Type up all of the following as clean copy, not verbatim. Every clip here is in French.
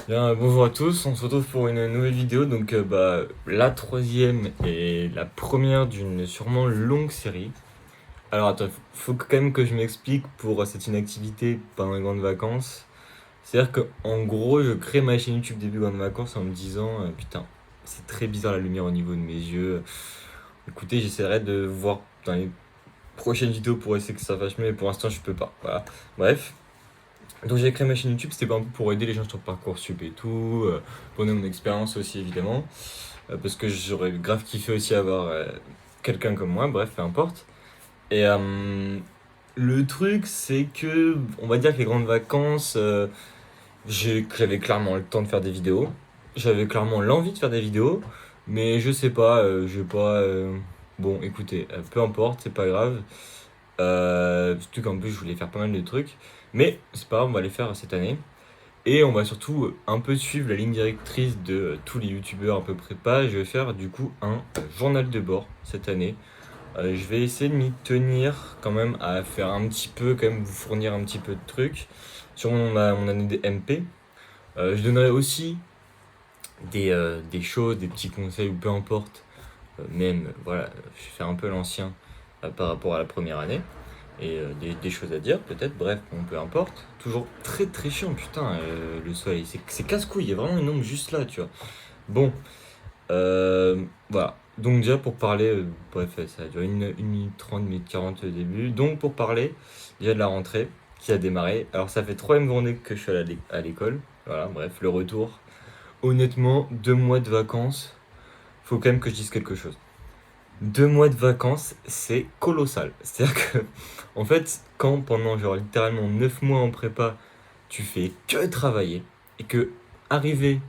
Bien, bonjour à tous, on se retrouve pour une nouvelle vidéo, donc la troisième et la première d'une sûrement longue série. Alors attends, faut quand même que je m'explique pour cette inactivité pendant les grandes vacances. C'est-à-dire que en gros, je crée ma chaîne YouTube début grandes vacances en me disant putain, c'est très bizarre la lumière au niveau de mes yeux. Écoutez, j'essaierai de voir dans les prochaines vidéos pour essayer que ça fasse mieux, mais pour l'instant je peux pas. Voilà. Bref. Donc j'ai créé ma chaîne YouTube, c'était pas un peu pour aider les gens sur Parcoursup et tout, pour donner mon expérience aussi évidemment, parce que j'aurais grave kiffé aussi avoir quelqu'un comme moi, bref, peu importe. Et le truc c'est que, on va dire que les grandes vacances, j'avais clairement le temps de faire des vidéos, j'avais clairement l'envie de faire des vidéos, mais je sais pas, j'ai pas... Bon écoutez, peu importe, c'est pas grave. Surtout qu'en plus je voulais faire pas mal de trucs. Mais c'est pas grave, on va les faire cette année. Et on va surtout un peu suivre la ligne directrice de tous les youtubeurs un peu prépa. Je vais faire du coup un journal de bord cette année. Je vais essayer de m'y tenir quand même, à faire un petit peu, quand même vous fournir un petit peu de trucs sur mon année des MP. Je donnerai aussi des choses, des petits conseils ou peu importe. Même, voilà, je vais faire un peu l'ancien par rapport à la première année et des choses à dire peut-être, bref, bon, peu importe. Toujours très très chiant, putain, le soleil, c'est casse-couille, il y a vraiment une ombre juste là, tu vois. Bon, voilà. Donc déjà pour parler, bref, ça a duré 1 minute 30, 1 minute 40 au début. Donc pour parler déjà de la rentrée qui a démarré. Alors ça fait troisième journée que je suis à l'école. Voilà, bref, le retour. Honnêtement, 2 mois de vacances, faut quand même que je dise quelque chose. 2 mois de vacances, c'est colossal. C'est-à-dire que, en fait, quand pendant genre littéralement 9 mois en prépa, tu fais que travailler, et que arrivé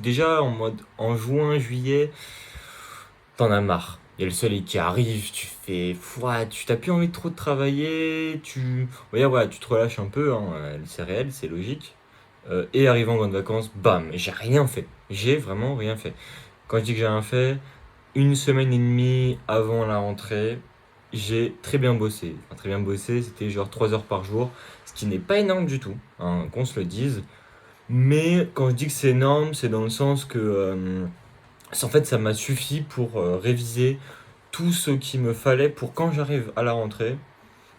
déjà en mode en juin, juillet, t'en as marre. Il y a le soleil qui arrive, tu fais, ouah, tu t'as plus envie de trop de travailler, voilà, tu te relâches un peu, hein, c'est réel, c'est logique. Et arrivant en grande vacances, bam, j'ai rien fait. J'ai vraiment rien fait. Quand je dis que j'ai rien fait, 1 semaine et demie avant la rentrée, j'ai très bien bossé. Enfin, très bien bossé, c'était genre 3 heures par jour, ce qui n'est pas énorme du tout, hein, qu'on se le dise. Mais quand je dis que c'est énorme, c'est dans le sens que en fait ça m'a suffi pour réviser tout ce qu'il me fallait pour quand j'arrive à la rentrée,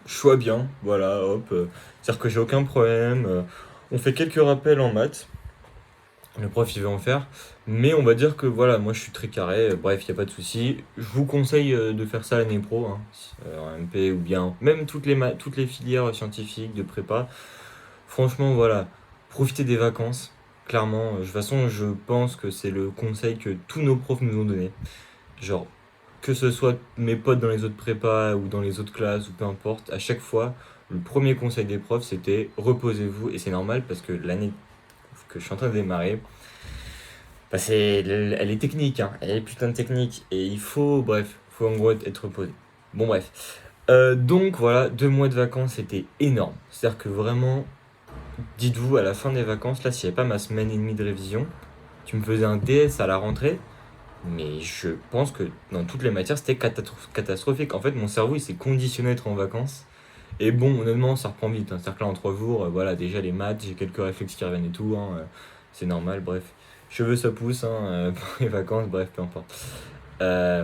je sois bien, voilà, hop. C'est-à-dire que j'ai aucun problème. On fait quelques rappels en maths, le prof il veut en faire. Mais on va dire que voilà, moi je suis très carré, bref, il n'y a pas de souci. Je vous conseille de faire ça l'année pro, hein, en MP ou bien même toutes les filières scientifiques de prépa. Franchement, voilà, profitez des vacances. Clairement, de toute façon, je pense que c'est le conseil que tous nos profs nous ont donné. Genre, que ce soit mes potes dans les autres prépas ou dans les autres classes ou peu importe, à chaque fois, le premier conseil des profs c'était reposez-vous et c'est normal parce que l'année que je suis en train de démarrer, bah elle est technique, hein. Elle est putain de technique. Et faut en gros être reposé. Bon, bref. Donc voilà, 2 mois de vacances, c'était énorme. C'est-à-dire que vraiment, dites-vous, à la fin des vacances, là, s'il n'y avait pas ma semaine et demie de révision, tu me faisais un DS à la rentrée, mais je pense que dans toutes les matières, c'était catastrophique. En fait, mon cerveau, il s'est conditionné à être en vacances. Et bon, honnêtement, ça reprend vite, hein. C'est-à-dire que là, en 3 jours, voilà, déjà les maths, j'ai quelques réflexes qui reviennent et tout, hein, c'est normal, bref. Cheveux, ça pousse, hein, pour les vacances, bref, peu importe. Ouais.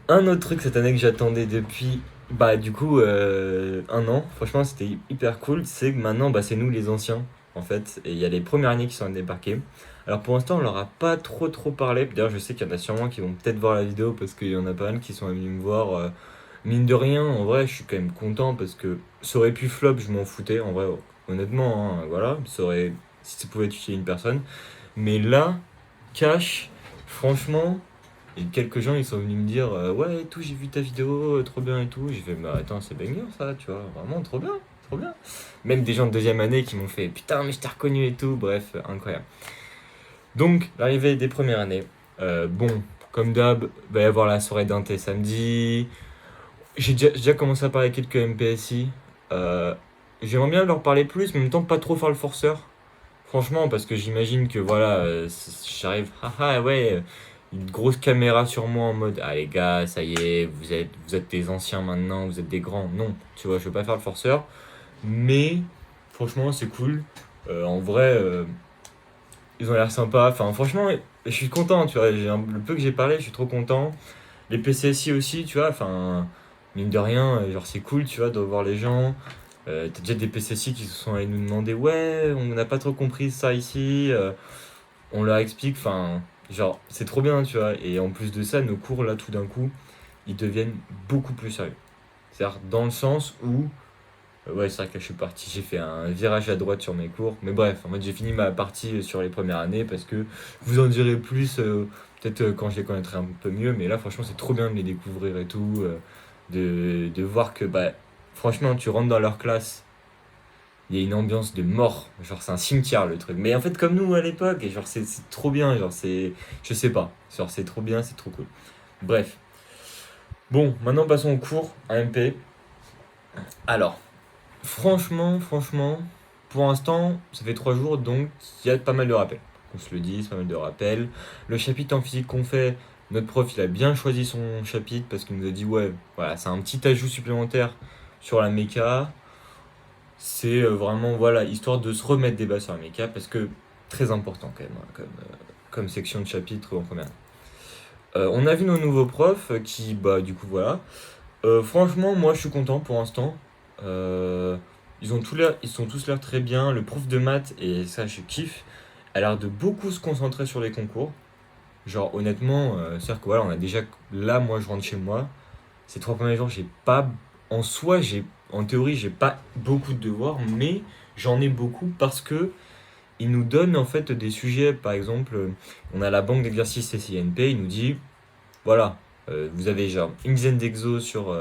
Un autre truc cette année que j'attendais depuis, bah, du coup, 1 an, franchement, c'était hyper cool, c'est que maintenant, bah, c'est nous les anciens, en fait, et il y a les premières années qui sont débarquées. Alors pour l'instant, on leur a pas trop parlé. D'ailleurs, je sais qu'il y en a sûrement qui vont peut-être voir la vidéo parce qu'il y en a pas mal qui sont venus me voir. Mine de rien, en vrai, je suis quand même content parce que ça aurait pu flop, je m'en foutais, en vrai, honnêtement, hein, voilà, si ça pouvait tuer une personne. Mais là, cash, franchement, et quelques gens ils sont venus me dire ouais et tout, j'ai vu ta vidéo, trop bien et tout. J'ai fait bah attends, c'est banger ça, tu vois, vraiment trop bien, trop bien. Même des gens de deuxième année qui m'ont fait putain mais je t'ai reconnu et tout, bref, incroyable. Donc l'arrivée des premières années, bon, comme d'hab, va y avoir la soirée d'inté samedi. J'ai déjà commencé à parler avec quelques MPSI. Euh, J'aimerais bien leur parler plus, mais en même temps pas trop faire le forceur. Franchement, parce que j'imagine que voilà, j'arrive, haha, ouais, une grosse caméra sur moi en mode, ah les gars, ça y est, vous êtes des anciens maintenant, vous êtes des grands. Non, tu vois, je veux pas faire le forceur, mais franchement, c'est cool. En vrai, ils ont l'air sympas. Enfin, franchement, je suis content, tu vois. Le peu que j'ai parlé, je suis trop content. Les PCSI aussi, tu vois. Enfin, mine de rien, genre, c'est cool, tu vois, de voir les gens. T'as déjà des PCSI qui se sont allés nous demander, ouais, on n'a pas trop compris ça ici. On leur explique, enfin, genre, c'est trop bien, tu vois. Et en plus de ça, nos cours, là, tout d'un coup, ils deviennent beaucoup plus sérieux. C'est-à-dire, dans le sens où ouais, c'est vrai que là, je suis parti, j'ai fait un virage à droite sur mes cours. Mais bref, en fait, j'ai fini ma partie sur les premières années parce que je vous en dirai plus peut-être quand je les connaîtrai un peu mieux. Mais là, franchement, c'est trop bien de les découvrir et tout. De voir que, bah, franchement, tu rentres dans leur classe, il y a une ambiance de mort. Genre, c'est un cimetière le truc. Mais en fait, comme nous à l'époque, et genre, c'est trop bien. Genre, c'est. Je sais pas. Genre, c'est trop bien, c'est trop cool. Bref. Bon, maintenant passons au cours AMP. Alors. Franchement, pour l'instant, ça fait 3 jours, donc il y a pas mal de rappels. On se le dit, c'est pas mal de rappels. Le chapitre en physique qu'on fait, notre prof, il a bien choisi son chapitre parce qu'il nous a dit, ouais, voilà, c'est un petit ajout supplémentaire sur la méca. C'est vraiment, voilà, histoire de se remettre des bases sur la méca parce que très important quand même, hein, comme section de chapitre en première. On a vu nos nouveaux profs qui, bah, du coup, voilà. Franchement, moi, je suis content pour l'instant. Euh, ils sont tous l'air très bien. Le prof de maths, et ça, je kiffe, a l'air de beaucoup se concentrer sur les concours. Genre, honnêtement, c'est-à-dire que voilà, on a déjà. Là, moi, je rentre chez moi. Ces 3 premiers jours, j'ai pas. En soi, en théorie, j'ai pas beaucoup de devoirs, mais j'en ai beaucoup parce que ils nous donnent en fait des sujets. Par exemple, on a la banque d'exercices CCNP, il nous dit voilà, vous avez genre une dizaine d'exos sur.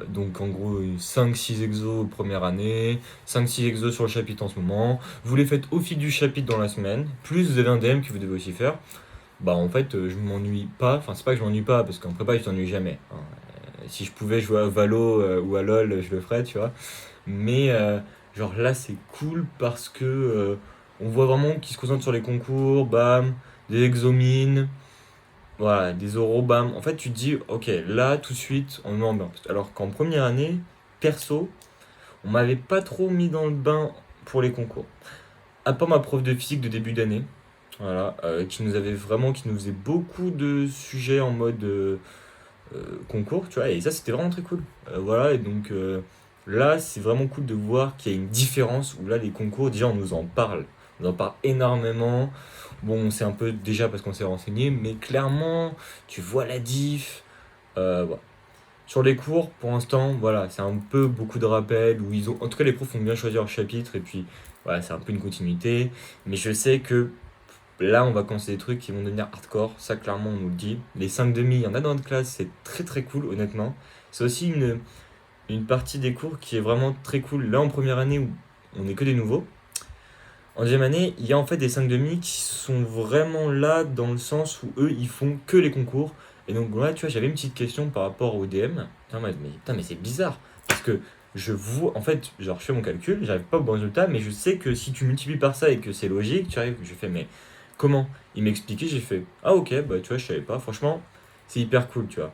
Donc en gros 5-6 exos première année, 5-6 exos sur le chapitre en ce moment. Vous les faites au fil du chapitre dans la semaine, plus vous avez un DM que vous devez aussi faire. Bah en fait je m'ennuie pas, enfin c'est pas que je m'ennuie pas parce qu'en prépa je t'ennuie jamais, hein. Si je pouvais jouer à Valo ou à LoL je le ferais tu vois. Mais genre là c'est cool parce que on voit vraiment qu'ils se concentrent sur les concours, bam, des exomines. Voilà, des euros, bam. En fait, tu te dis, ok, là, tout de suite, on met en bain. Alors qu'en première année, perso, on m'avait pas trop mis dans le bain pour les concours. À part ma prof de physique de début d'année, voilà, qui nous faisait beaucoup de sujets en mode concours, tu vois, et ça, c'était vraiment très cool. Voilà, et donc là, c'est vraiment cool de voir qu'il y a une différence où là, les concours, déjà, on nous en parle. On en parle énormément. Bon, c'est un peu déjà parce qu'on s'est renseigné, mais clairement, tu vois la diff. Voilà. Sur les cours, pour l'instant, voilà, c'est un peu beaucoup de rappels où ils ont. En tout cas, les profs ont bien choisi leur chapitre et puis voilà, c'est un peu une continuité. Mais je sais que là, on va commencer des trucs qui vont devenir hardcore. Ça, clairement, on nous le dit. Les 5 demi, il y en a dans notre classe, c'est très très cool, honnêtement. C'est aussi une partie des cours qui est vraiment très cool. Là, en première année, où on n'est que des nouveaux. En deuxième année, il y a en fait des 5 demi qui sont vraiment là dans le sens où eux, ils font que les concours. Et donc là, tu vois, j'avais une petite question par rapport au DM. Putain, putain, mais c'est bizarre. Parce que je vois, en fait, genre, je fais mon calcul, j'arrive pas au bon résultat, mais je sais que si tu multiplies par ça et que c'est logique, tu arrives. Je fais, mais comment? Il m'expliquait, j'ai fait, ah ok, bah tu vois, je savais pas. Franchement, c'est hyper cool, tu vois.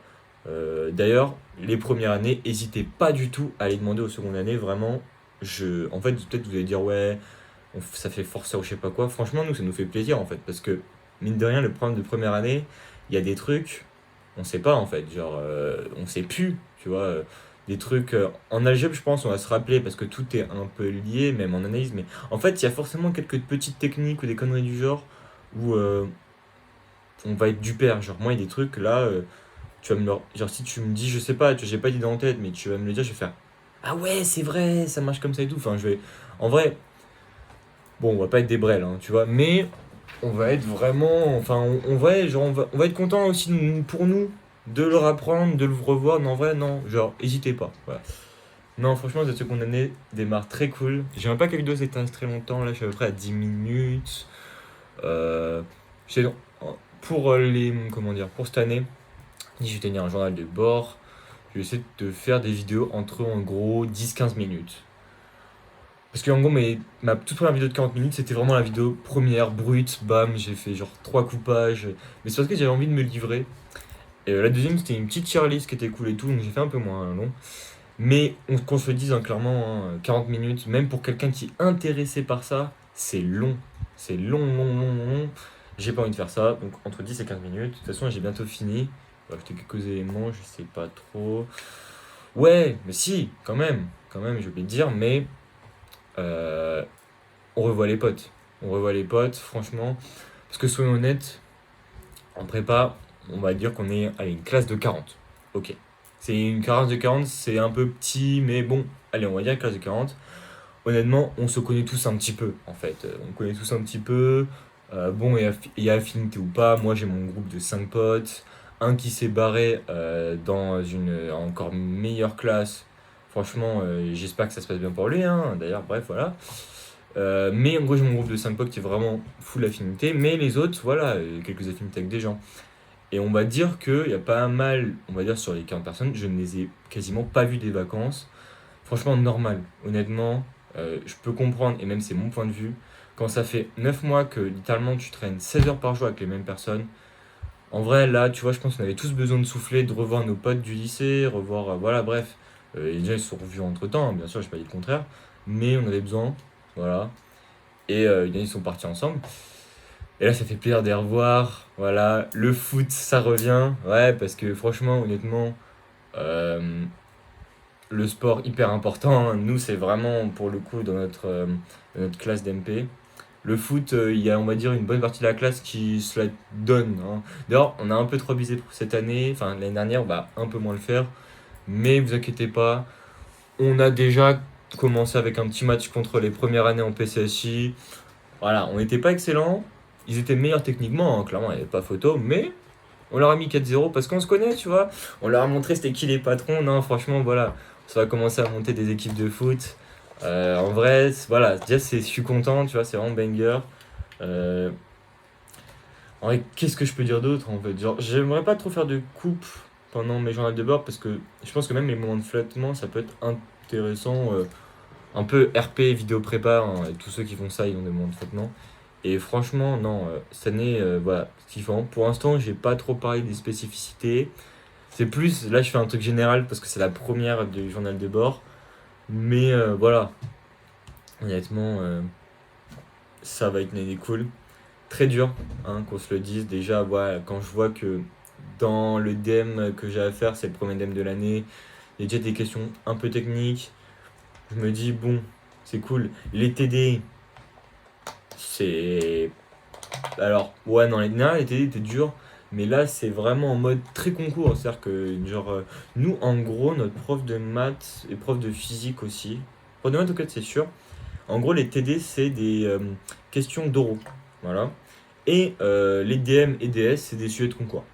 D'ailleurs, les premières années, n'hésitez pas du tout à les demander aux secondes années. Vraiment, en fait, peut-être vous allez dire, ouais ça fait forcer ou je sais pas quoi. Franchement, nous, ça nous fait plaisir en fait. Parce que, mine de rien, le problème de première année, il y a des trucs, on sait pas en fait. Genre, on sait plus, tu vois. Des trucs. En algèbre, je pense, on va se rappeler parce que tout est un peu lié, même en analyse. Mais en fait, il y a forcément quelques petites techniques ou des conneries du genre où on va être du père. Genre, moi, il y a des trucs là, genre, si tu me dis, je sais pas, tu vois, j'ai pas d'idée en tête, mais tu vas me le dire, je vais faire. Ah ouais, c'est vrai, ça marche comme ça et tout. Enfin, je vais. En vrai, bon, on va pas être des brels, hein, tu vois, mais on va être vraiment. Enfin, on va être content aussi pour nous de le rapprendre, de le revoir. Non, en vrai, non, genre, hésitez pas. Voilà. Non, franchement, cette seconde année démarre très cool. J'aimerais pas que la vidéo s'éteigne très longtemps. Là, je suis à peu près à 10 minutes. Euh, c'est- pour comment dire, pour cette année, je vais tenir un journal de bord. Je vais essayer de faire des vidéos entre en gros 10-15 minutes. Parce qu'en gros, ma toute première vidéo de 40 minutes, c'était vraiment la vidéo première, brute, bam, j'ai fait genre 3 coupages. Mais c'est parce que j'avais envie de me livrer. Et la deuxième, c'était une petite tier list qui était cool et tout, donc j'ai fait un peu moins long. Mais qu'on se le dise hein, clairement, hein, 40 minutes, même pour quelqu'un qui est intéressé par ça, c'est long. C'est long, long, long, long, long. J'ai pas envie de faire ça, donc entre 10 et 15 minutes. De toute façon, j'ai bientôt fini. On va ajouter quelques éléments, je sais pas trop. Ouais, mais si, quand même, j'ai oublié de dire, mais euh, on revoit les potes. On revoit les potes, franchement. Parce que soyons honnêtes, en prépa, on va dire qu'on est à une classe de 40. Ok. C'est une classe de 40, c'est un peu petit, mais bon, allez, on va dire une classe de 40. Honnêtement, on se connaît tous un petit peu, en fait. On connaît tous un petit peu. Bon, et affinité ou pas, moi j'ai mon groupe de 5 potes. Un qui s'est barré dans une encore meilleure classe. Franchement, j'espère que ça se passe bien pour lui, hein. D'ailleurs, bref, voilà. Mais en gros, j'ai mon groupe de 5 potes qui est vraiment full affinité. Mais les autres, voilà, quelques affinités avec des gens. Et on va dire qu'il y a pas mal, on va dire sur les 40 personnes, je ne les ai quasiment pas vues des vacances. Franchement, normal. Honnêtement, je peux comprendre, et même c'est mon point de vue, quand ça fait 9 mois que littéralement tu traînes 16 heures par jour avec les mêmes personnes. En vrai, là, tu vois, je pense qu'on avait tous besoin de souffler, de revoir nos potes du lycée, revoir, voilà, bref. Et déjà, ils se sont revus entre temps, bien sûr, j'ai pas dit le contraire, mais on avait besoin, voilà. Et ils sont partis ensemble. Et là, ça fait plaisir de les revoir, voilà. Le foot, ça revient, ouais, parce que franchement, honnêtement, euh, le sport hyper important, hein. Nous, c'est vraiment pour le coup dans notre classe d'MP. Le foot, il y a, on va dire, une bonne partie de la classe qui se la donne, hein. D'ailleurs, on a un peu trop abusé pour cette année, enfin l'année dernière, on va un peu moins le faire. Mais vous inquiétez pas, on a déjà commencé avec un petit match contre les premières années en PCSI. Voilà, on n'était pas excellents, ils étaient meilleurs techniquement, hein, clairement, il n'y avait pas photo, mais on leur a mis 4-0 parce qu'on se connaît, tu vois. On leur a montré c'était qui les patrons. Non, franchement, voilà. Ça va commencer à monter des équipes de foot. En vrai, voilà. Déjà, je suis content, tu vois, c'est vraiment banger. Euh, En vrai, qu'est-ce que je peux dire d'autre en fait? Genre, j'aimerais pas trop faire de coupe pendant mes journaux de bord parce que je pense que même les moments de flottement, ça peut être intéressant. Un peu RP, vidéo prépa, hein, et tous ceux qui font ça, ils ont des moments de flottement. Et franchement, non, cette année, voilà, c'est différent. Pour l'instant, j'ai pas trop parlé des spécificités. C'est plus, là, je fais un truc général parce que c'est la première du journal de bord. Mais voilà, honnêtement, ça va être une année cool. Très dur, hein, qu'on se le dise. Déjà, voilà, quand je vois que dans le DM que j'ai à faire, c'est le premier DM de l'année, il y a déjà des questions un peu techniques. Je me dis, bon, c'est cool. Les TD, c'est. Alors, ouais, non, les TD étaient durs. Mais là, c'est vraiment en mode très concours. C'est-à-dire que, genre, nous, en gros, notre prof de maths et prof de physique aussi. Prof de maths, en fait, c'est sûr. En gros, les TD, c'est des questions d'oraux. Voilà. Et les DM et DS, c'est des sujets de concours.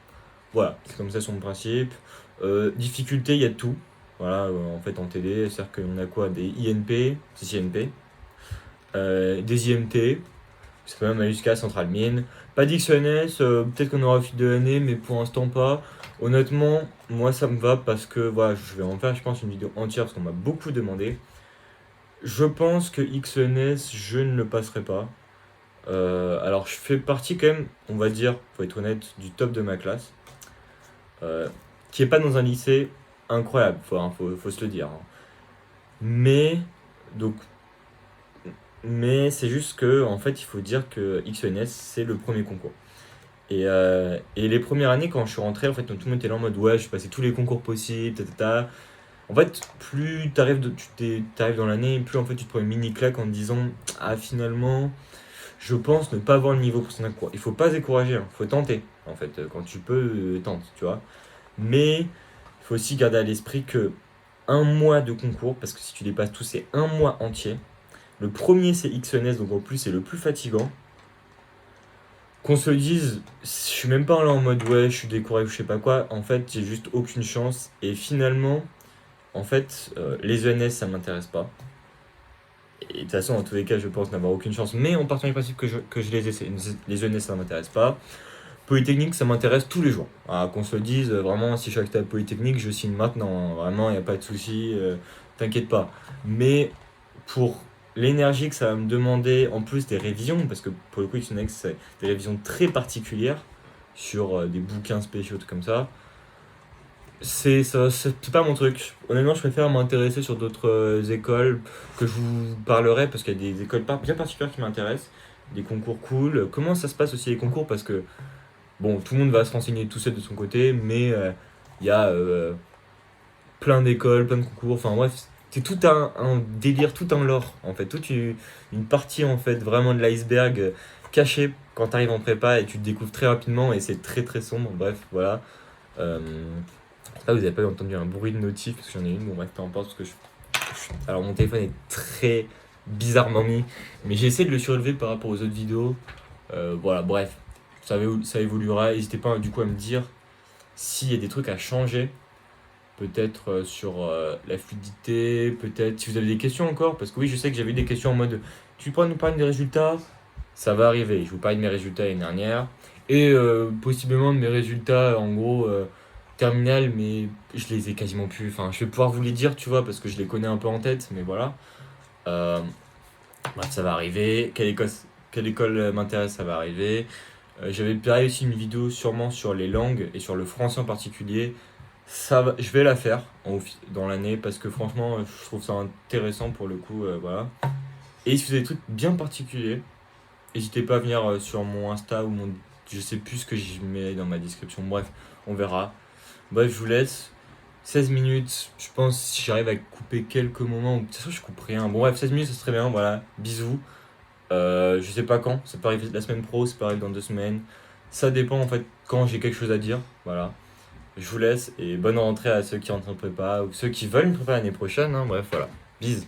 Voilà, c'est comme ça son principe. Difficulté, il y a tout. Voilà, en fait, en TD, c'est-à-dire qu'on a quoi? Des INP, 6 INP, des IMT, c'est même jusqu'à Centrale Mine. Pas d'XNS, peut-être qu'on aura au fil de l'année, mais pour l'instant pas. Honnêtement, moi ça me va parce que voilà, je vais en faire, je pense, une vidéo entière parce qu'on m'a beaucoup demandé. Je pense que XNS, je ne le passerai pas. Alors, je fais partie quand même, on va dire, faut être honnête, du top de ma classe, euh, qui est pas dans un lycée incroyable, faut se le dire, hein. Mais, donc, mais c'est juste que, en fait, il faut dire que XNS, c'est le premier concours. Et les premières années, quand je suis rentré, en fait, tout le monde était là en mode, ouais, je suis passé tous les concours possibles, ta. En fait, plus t'arrives dans l'année, plus en fait, tu te prends une mini claque en te disant, ah, finalement, je pense ne pas avoir le niveau pour son concours. Il faut pas se décourager, il faut tenter. En fait, quand tu peux, tente, tu vois. Mais il faut aussi garder à l'esprit que un mois de concours, parce que si tu dépasses tout, c'est un mois entier. Le premier, c'est XNS, donc en plus, c'est le plus fatigant. Qu'on se le dise, je suis même pas là en mode ouais, je suis découragé ou je sais pas quoi. En fait, j'ai juste aucune chance. Et finalement, en fait, les ENS, ça m'intéresse pas. Et de toute façon, dans tous les cas, je pense n'avoir aucune chance. Mais en partant du principe que je les essaie, les ENS, ça m'intéresse pas. Polytechnique, ça m'intéresse tous les jours. Ah, qu'on se le dise, vraiment, si je suis acté à Polytechnique, je signe maintenant, hein. Vraiment, il n'y a pas de souci, t'inquiète pas. Mais pour l'énergie que ça va me demander, en plus des révisions, parce que pour le coup, XNX, c'est des révisions très particulières sur des bouquins spéciaux, tout comme ça. C'est pas mon truc. Honnêtement, je préfère m'intéresser sur d'autres écoles que je vous parlerai parce qu'il y a des écoles bien particulières qui m'intéressent. des concours cool. Comment ça se passe aussi les concours? Parce que, bon, tout le monde va se renseigner tout seul de son côté, mais il y a plein d'écoles, plein de concours, enfin bref, c'est tout un délire, tout un lore, en fait, une partie, en fait, vraiment de l'iceberg cachée quand tu arrives en prépa et tu te découvres très rapidement et c'est très très sombre, bref, voilà. Euh, J'espère que vous avez pas entendu un bruit de notif, parce que j'en ai une, bon bref, peu importe, parce que alors mon téléphone est très bizarrement mis, mais j'ai essayé de le surélever par rapport aux autres vidéos, voilà, bref, ça évoluera, n'hésitez pas du coup à me dire s'il y a des trucs à changer, peut-être sur la fluidité, peut-être si vous avez des questions encore, parce que oui, je sais que j'avais eu des questions en mode tu pourrais nous parler des résultats, ça va arriver. Je vous parlais de mes résultats l'année dernière et possiblement de mes résultats en gros terminal, mais je les ai quasiment plus. Enfin, je vais pouvoir vous les dire, tu vois, parce que je les connais un peu en tête, mais voilà. Euh, Bref, ça va arriver. Quelle école m'intéresse, ça va arriver. J'avais préparé aussi une vidéo sûrement sur les langues et sur le français en particulier. Je vais la faire dans l'année parce que franchement, je trouve ça intéressant pour le coup. Voilà. Et si vous avez des trucs bien particuliers, n'hésitez pas à venir sur mon Insta ou mon. Je sais plus ce que je mets dans ma description. Bref, on verra. Bref, je vous laisse. 16 minutes, je pense si j'arrive à couper quelques moments, ou de toute façon je coupe rien. Bon bref, 16 minutes ça serait bien, voilà, bisous. Je sais pas quand, ça peut arriver la semaine pro, ça peut arriver dans 2 semaines. Ça dépend en fait quand j'ai quelque chose à dire, voilà. Je vous laisse et bonne rentrée à ceux qui rentrent en prépa ou ceux qui veulent une prépa l'année prochaine, hein. Bref, voilà. Bisous.